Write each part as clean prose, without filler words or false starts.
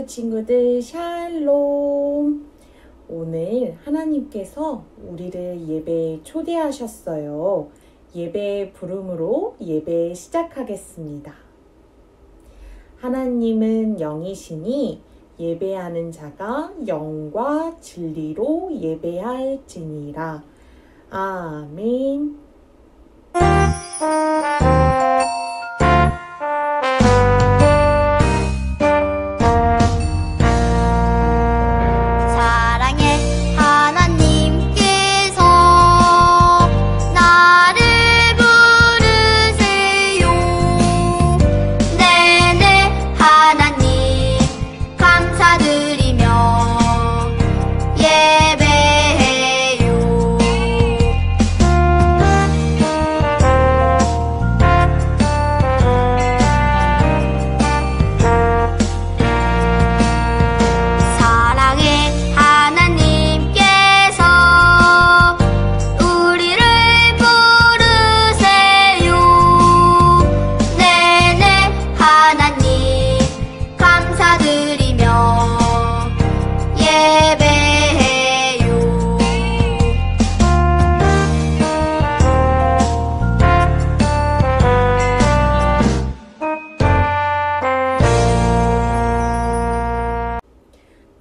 친구들 샬롬. 오늘 하나님께서 우리를 예배에 초대하셨어요. 예배 부름으로 예배 시작하겠습니다. 하나님은 영이시니 예배하는 자가 영과 진리로 예배할지니라. 아멘.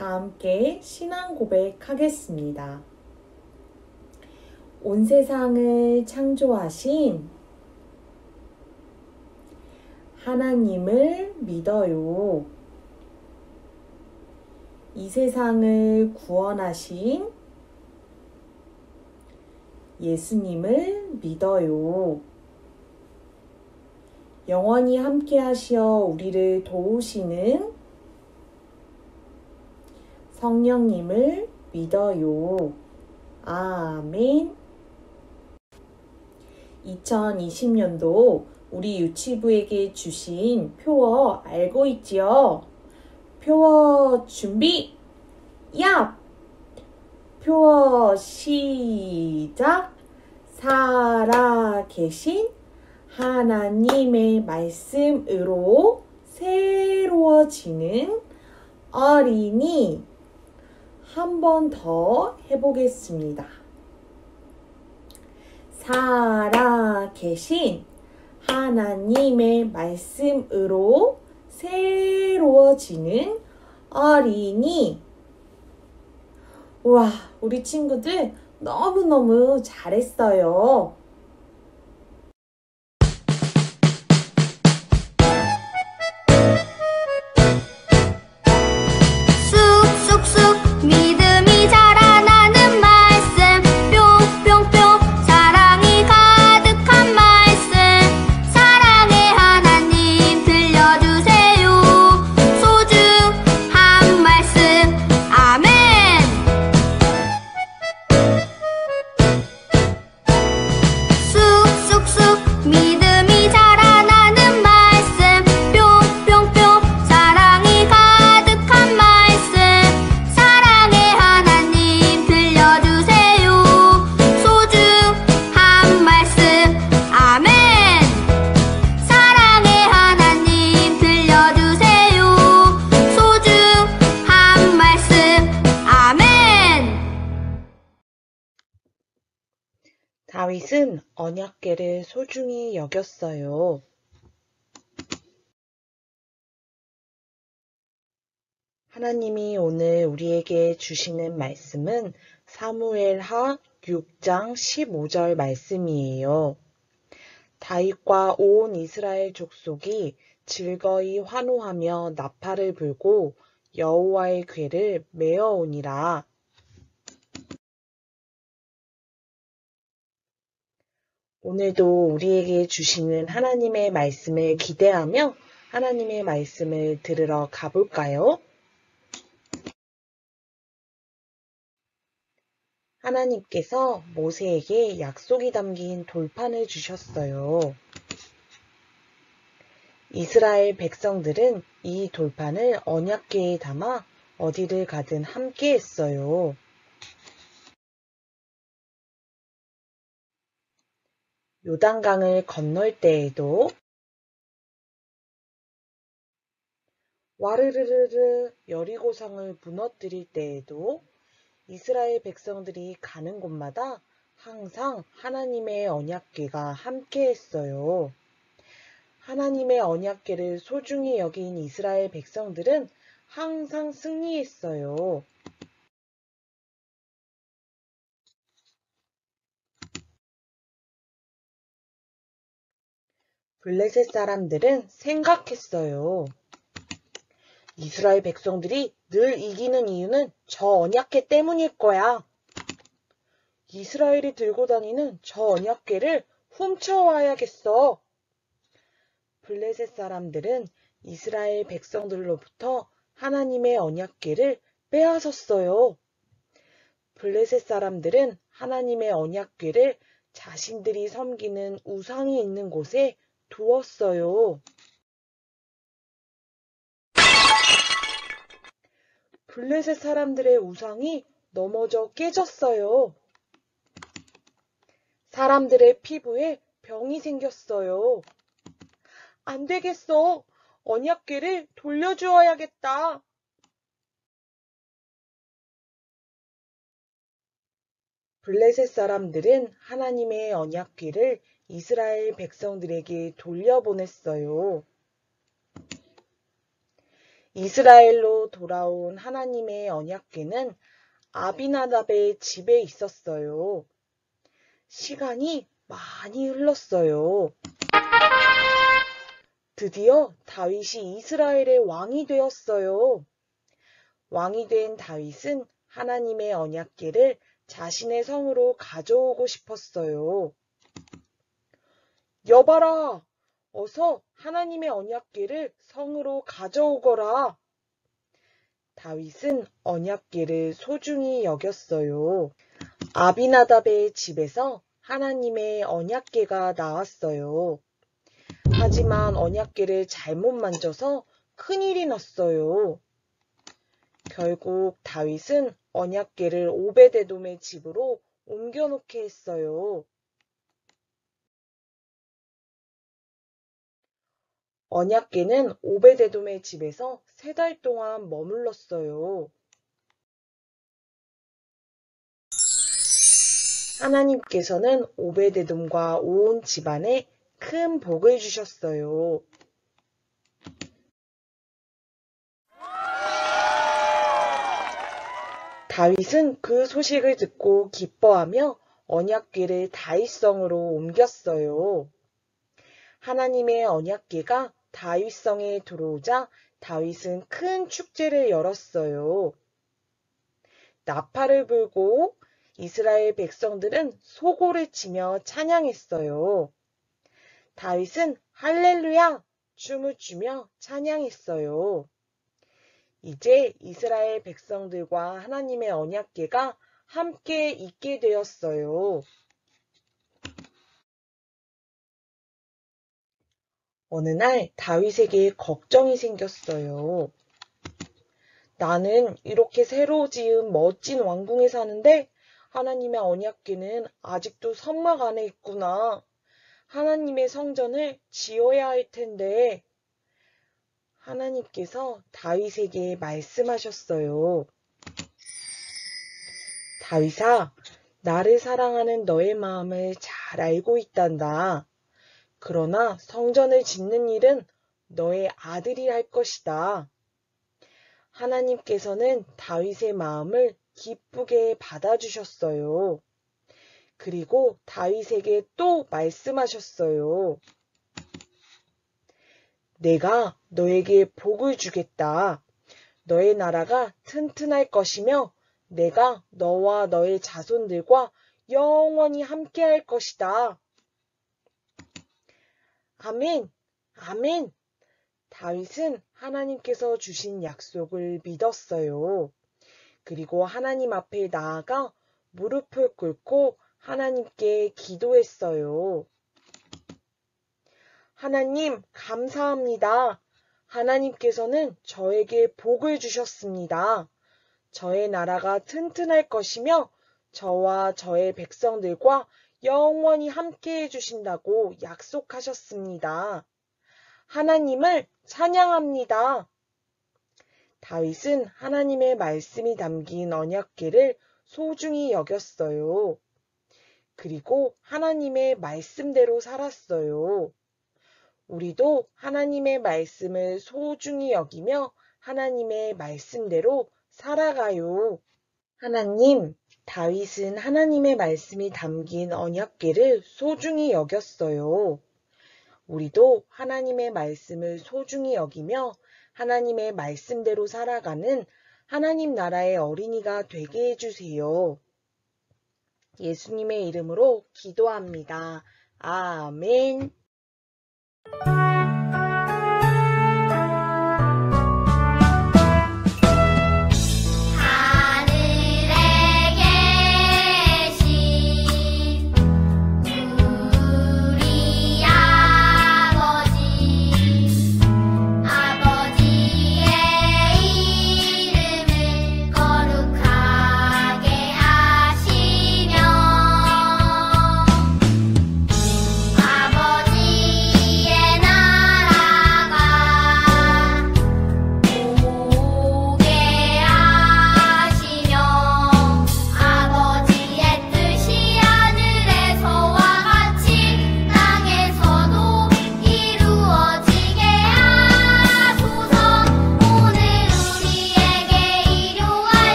다 함께 신앙 고백하겠습니다. 온 세상을 창조하신 하나님을 믿어요. 이 세상을 구원하신 예수님을 믿어요. 영원히 함께 하시어 우리를 도우시는 성령님을 믿어요. 아멘. 2020년도 우리 유치부에게 주신 표어 알고 있지요? 표어 준비! 야! 표어 시작! 살아계신 하나님의 말씀으로 새로워지는 어린이. 한 번 더 해보겠습니다. 살아계신 하나님의 말씀으로 새로워지는 어린이. 우와, 우리 친구들 너무너무 잘했어요. 다윗은 언약궤를 소중히 여겼어요. 하나님이 오늘 우리에게 주시는 말씀은 사무엘하 6장 15절 말씀이에요. 다윗과 온 이스라엘 족속이 즐거이 환호하며 나팔을 불고 여호와의 궤를 메어오니라. 오늘도 우리에게 주시는 하나님의 말씀을 기대하며 하나님의 말씀을 들으러 가볼까요? 하나님께서 모세에게 약속이 담긴 돌판을 주셨어요. 이스라엘 백성들은 이 돌판을 언약궤에 담아 어디를 가든 함께 했어요. 요단강을 건널 때에도 와르르르르 여리고성을 무너뜨릴 때에도 이스라엘 백성들이 가는 곳마다 항상 하나님의 언약궤가 함께 했어요. 하나님의 언약궤를 소중히 여긴 이스라엘 백성들은 항상 승리했어요. 블레셋 사람들은 생각했어요. 이스라엘 백성들이 늘 이기는 이유는 저 언약궤 때문일 거야. 이스라엘이 들고 다니는 저 언약궤를 훔쳐와야겠어. 블레셋 사람들은 이스라엘 백성들로부터 하나님의 언약궤를 빼앗았어요. 블레셋 사람들은 하나님의 언약궤를 자신들이 섬기는 우상이 있는 곳에 두었어요. 블레셋 사람들의 우상이 넘어져 깨졌어요. 사람들의 피부에 병이 생겼어요. 안 되겠어. 언약궤를 돌려주어야겠다. 블레셋 사람들은 하나님의 언약궤를 이스라엘 백성들에게 돌려보냈어요. 이스라엘로 돌아온 하나님의 언약궤는 아비나답의 집에 있었어요. 시간이 많이 흘렀어요. 드디어 다윗이 이스라엘의 왕이 되었어요. 왕이 된 다윗은 하나님의 언약궤를 자신의 성으로 가져오고 싶었어요. 여봐라! 어서 하나님의 언약궤를 성으로 가져오거라. 다윗은 언약궤를 소중히 여겼어요. 아비나답의 집에서 하나님의 언약궤가 나왔어요. 하지만 언약궤를 잘못 만져서 큰일이 났어요. 결국 다윗은 언약궤를 오베데돔의 집으로 옮겨놓게 했어요. 언약궤는 오베데돔의 집에서 3달 동안 머물렀어요. 하나님께서는 오베데돔과 온 집안에 큰 복을 주셨어요. 다윗은 그 소식을 듣고 기뻐하며 언약궤를 다윗성으로 옮겼어요. 하나님의 언약궤가 다윗성에 들어오자 다윗은 큰 축제를 열었어요. 나팔을 불고 이스라엘 백성들은 소고를 치며 찬양했어요. 다윗은 할렐루야! 춤을 추며 찬양했어요. 이제 이스라엘 백성들과 하나님의 언약궤가 함께 있게 되었어요. 어느 날 다윗에게 걱정이 생겼어요. 나는 이렇게 새로 지은 멋진 왕궁에 사는데 하나님의 언약궤는 아직도 성막 안에 있구나. 하나님의 성전을 지어야 할 텐데. 하나님께서 다윗에게 말씀하셨어요. 다윗아, 나를 사랑하는 너의 마음을 잘 알고 있단다. 그러나 성전을 짓는 일은 너의 아들이 할 것이다. 하나님께서는 다윗의 마음을 기쁘게 받아주셨어요. 그리고 다윗에게 또 말씀하셨어요. 내가 너에게 복을 주겠다. 너의 나라가 튼튼할 것이며 내가 너와 너의 자손들과 영원히 함께할 것이다. 아멘, 아멘. 다윗은 하나님께서 주신 약속을 믿었어요. 그리고 하나님 앞에 나아가 무릎을 꿇고 하나님께 기도했어요. 하나님, 감사합니다. 하나님께서는 저에게 복을 주셨습니다. 저의 나라가 튼튼할 것이며 저와 저의 백성들과 영원히 함께 해주신다고 약속하셨습니다. 하나님을 찬양합니다. 다윗은 하나님의 말씀이 담긴 언약궤를 소중히 여겼어요. 그리고 하나님의 말씀대로 살았어요. 우리도 하나님의 말씀을 소중히 여기며 하나님의 말씀대로 살아가요. 하나님, 다윗은 하나님의 말씀이 담긴 언약궤를 소중히 여겼어요. 우리도 하나님의 말씀을 소중히 여기며 하나님의 말씀대로 살아가는 하나님 나라의 어린이가 되게 해주세요. 예수님의 이름으로 기도합니다. 아멘.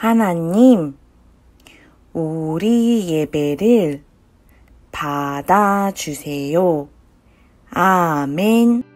하나님, 우리 예배를 받아주세요. 아멘.